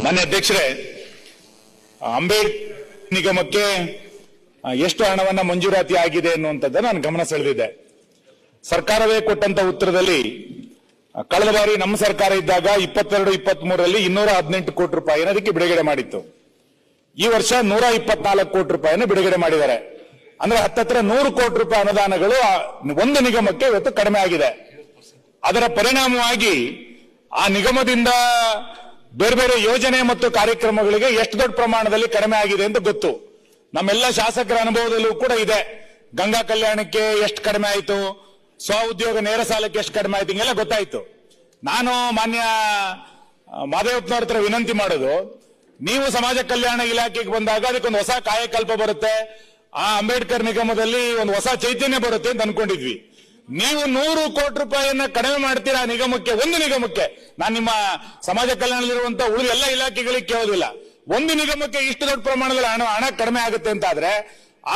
ಮಾನ್ಯ ಅಧ್ಯಕ್ಷರೇ, ಅಂಬೇಡ್ಕರ್ ನಿಗಮಕ್ಕೆ ಎಷ್ಟು ಹಣವನ್ನ ಮಂಜೂರಾತಿ ಆಗಿದೆ ಅನ್ನುವಂಥದ್ದನ್ನು ನಾನು ಗಮನ ಸೆಳೆದಿದ್ದೆ. ಸರ್ಕಾರವೇ ಕೊಟ್ಟಂತ ಉತ್ತರದಲ್ಲಿ ಕಳೆದ ಬಾರಿ ನಮ್ಮ ಸರ್ಕಾರ ಇದ್ದಾಗ 22-23ರಲ್ಲಿ 218 ಕೋಟಿ ರೂಪಾಯಿನ ಅದಕ್ಕೆ ಬಿಡುಗಡೆ ಮಾಡಿತ್ತು. ಈ ವರ್ಷ 124 ಕೋಟಿ ರೂಪಾಯಿನ ಬಿಡುಗಡೆ ಮಾಡಿದ್ದಾರೆ. ಅಂದ್ರೆ ಹತ್ತತ್ರ 100 ಕೋಟಿ ರೂಪಾಯಿ ಅನುದಾನಗಳು ಒಂದು ನಿಗಮಕ್ಕೆ ಇವತ್ತು ಕಡಿಮೆ ಆಗಿದೆ. ಅದರ ಪರಿಣಾಮವಾಗಿ ಆ ನಿಗಮದಿಂದ ಬೇರೆ ಬೇರೆ ಯೋಜನೆ ಮತ್ತು ಕಾರ್ಯಕ್ರಮಗಳಿಗೆ ಎಷ್ಟು ದೊಡ್ಡ ಪ್ರಮಾಣದಲ್ಲಿ ಕಡಿಮೆ ಆಗಿದೆ ಅಂತ ಗೊತ್ತು. ನಮ್ಮೆಲ್ಲ ಶಾಸಕರ ಅನುಭವದಲ್ಲೂ ಕೂಡ ಇದೆ. ಗಂಗಾ ಕಲ್ಯಾಣಕ್ಕೆ ಎಷ್ಟು ಕಡಿಮೆ ಆಯಿತು, ಸ್ವ ಉದ್ಯೋಗ ನೇರ ಸಾಲಕ್ಕೆ ಎಷ್ಟು ಕಡಿಮೆ ಆಯ್ತು, ಹಿಂಗೆಲ್ಲ ಗೊತ್ತಾಯ್ತು. ನಾನು ಮಾನ್ಯ ಮಾದೇವಪ್ಪನವ್ರ ಹತ್ರ ವಿನಂತಿ ಮಾಡೋದು, ನೀವು ಸಮಾಜ ಕಲ್ಯಾಣ ಇಲಾಖೆಗೆ ಬಂದಾಗ ಅದಕ್ಕೊಂದು ಹೊಸ ಕಾಯಕಲ್ಪ ಬರುತ್ತೆ, ಆ ಅಂಬೇಡ್ಕರ್ ನಿಗಮದಲ್ಲಿ ಒಂದು ಹೊಸ ಚೈತನ್ಯ ಬರುತ್ತೆ ಅಂತ ಅನ್ಕೊಂಡಿದ್ವಿ. ನೀವು 100 ಕೋಟಿ ರೂಪಾಯಿಯನ್ನ ಕಡಿಮೆ ಮಾಡ್ತೀರಾ ನಿಗಮಕ್ಕೆ, ಒಂದು ನಿಗಮಕ್ಕೆ. ನಾನು ನಿಮ್ಮ ಸಮಾಜ ಕಲ್ಯಾಣದಲ್ಲಿರುವಂತಹ ಉಳಿದ ಎಲ್ಲ ಇಲಾಖೆಗಳಿಗೆ ಕೇಳೋದಿಲ್ಲ. ಒಂದು ನಿಗಮಕ್ಕೆ ಇಷ್ಟು ದೊಡ್ಡ ಪ್ರಮಾಣದಲ್ಲಿ ಹಣ ಕಡಿಮೆ ಆಗುತ್ತೆ ಅಂತ ಆದ್ರೆ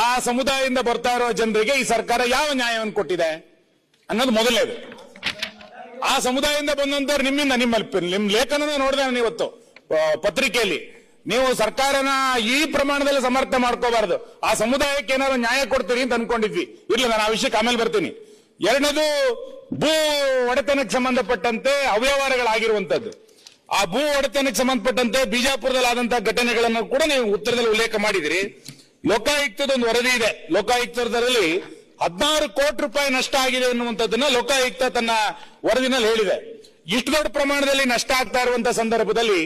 ಆ ಸಮುದಾಯದಿಂದ ಬರ್ತಾ ಇರೋ ಜನರಿಗೆ ಈ ಸರ್ಕಾರ ಯಾವ ನ್ಯಾಯವನ್ನು ಕೊಟ್ಟಿದೆ ಅನ್ನೋದು ಮೊದಲನೇದು. ಆ ಸಮುದಾಯದಿಂದ ಬಂದಂತವ್ರು ನಿಮ್ಮ ಲೇಖನ ನೋಡಿದೆ ನಾನು ಇವತ್ತು ಪತ್ರಿಕೆಯಲ್ಲಿ. ನೀವು ಸರ್ಕಾರನ ಈ ಪ್ರಮಾಣದಲ್ಲಿ ಸಮರ್ಥ ಮಾಡ್ಕೋಬಾರದು, ಆ ಸಮುದಾಯಕ್ಕೆ ಏನಾದ್ರು ನ್ಯಾಯ ಕೊಡ್ತೀರಿ ಅಂತ ಅನ್ಕೊಂಡಿದ್ವಿ. ಇರ್ಲಿ, ನಾನು ಆ ವಿಷಯಕ್ಕೆ ಆಮೇಲೆ ಬರ್ತೀನಿ. ಎರಡನೇದು, ಭೂ ಒಡೆತನಕ್ಕೆ ಸಂಬಂಧಪಟ್ಟಂತೆ ಅವ್ಯವಹಾರಗಳಾಗಿರುವಂತದ್ದು. ಆ ಭೂ ಒಡೆತನಕ್ಕೆ ಸಂಬಂಧಪಟ್ಟಂತೆ ಬಿಜಾಪುರದಲ್ಲಿ ಆದಂತಹ ಘಟನೆಗಳನ್ನು ಕೂಡ ನೀವು ಉತ್ತರದಲ್ಲಿ ಉಲ್ಲೇಖ ಮಾಡಿದಿರಿ. ಲೋಕಾಯುಕ್ತದ ಒಂದು ವರದಿ ಇದೆ. ಲೋಕಾಯುಕ್ತದಲ್ಲಿ 16 ಕೋಟಿ ರೂಪಾಯಿ ನಷ್ಟ ಆಗಿದೆ ಎನ್ನುವಂಥದ್ದನ್ನ ಲೋಕಾಯುಕ್ತ ತನ್ನ ವರದಿನಲ್ಲಿ ಹೇಳಿದೆ. ಇಷ್ಟು ದೊಡ್ಡ ಪ್ರಮಾಣದಲ್ಲಿ ನಷ್ಟ ಆಗ್ತಾ ಇರುವಂತಹ ಸಂದರ್ಭದಲ್ಲಿ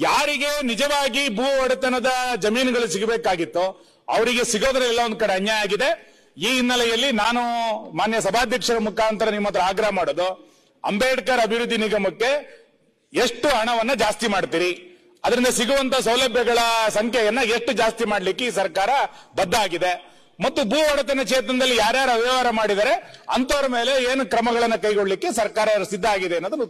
ಯಾರಿಗೆ ನಿಜವಾಗಿ ಭೂ ಒಡೆತನದ ಜಮೀನುಗಳು ಸಿಗಬೇಕಾಗಿತ್ತೋ ಅವರಿಗೆ ಸಿಗೋದ್ರೆಲ್ಲ ಒಂದ್ ಕಡೆ ಅನ್ಯಾಯ ಆಗಿದೆ. ಈ ಹಿನ್ನೆಲೆಯಲ್ಲಿ ನಾನು ಮಾನ್ಯ ಸಭಾಧ್ಯಕ್ಷರ ಮುಖಾಂತರ ನಿಮ್ಮ ಹತ್ರ ಆಗ್ರಹ ಮಾಡೋದು, ಅಂಬೇಡ್ಕರ್ ಅಭಿವೃದ್ಧಿ ನಿಗಮಕ್ಕೆ ಎಷ್ಟು ಹಣವನ್ನ ಜಾಸ್ತಿ ಮಾಡ್ತೀರಿ, ಅದರಿಂದ ಸಿಗುವಂತಹ ಸೌಲಭ್ಯಗಳ ಸಂಖ್ಯೆಯನ್ನ ಎಷ್ಟು ಜಾಸ್ತಿ ಮಾಡ್ಲಿಕ್ಕೆ ಈ ಸರ್ಕಾರ ಬದ್ಧ ಆಗಿದೆ, ಮತ್ತು ಭೂ ಒಡೆತನ ಕ್ಷೇತ್ರದಲ್ಲಿ ಯಾರ್ಯಾರು ಅವ್ಯವಹಾರ ಮಾಡಿದರೆ ಅಂತವರ ಮೇಲೆ ಏನು ಕ್ರಮಗಳನ್ನು ಕೈಗೊಳ್ಳಲಿಕ್ಕೆ ಸರ್ಕಾರ ಸಿದ್ಧ ಆಗಿದೆ ಅನ್ನೋದನ್ನು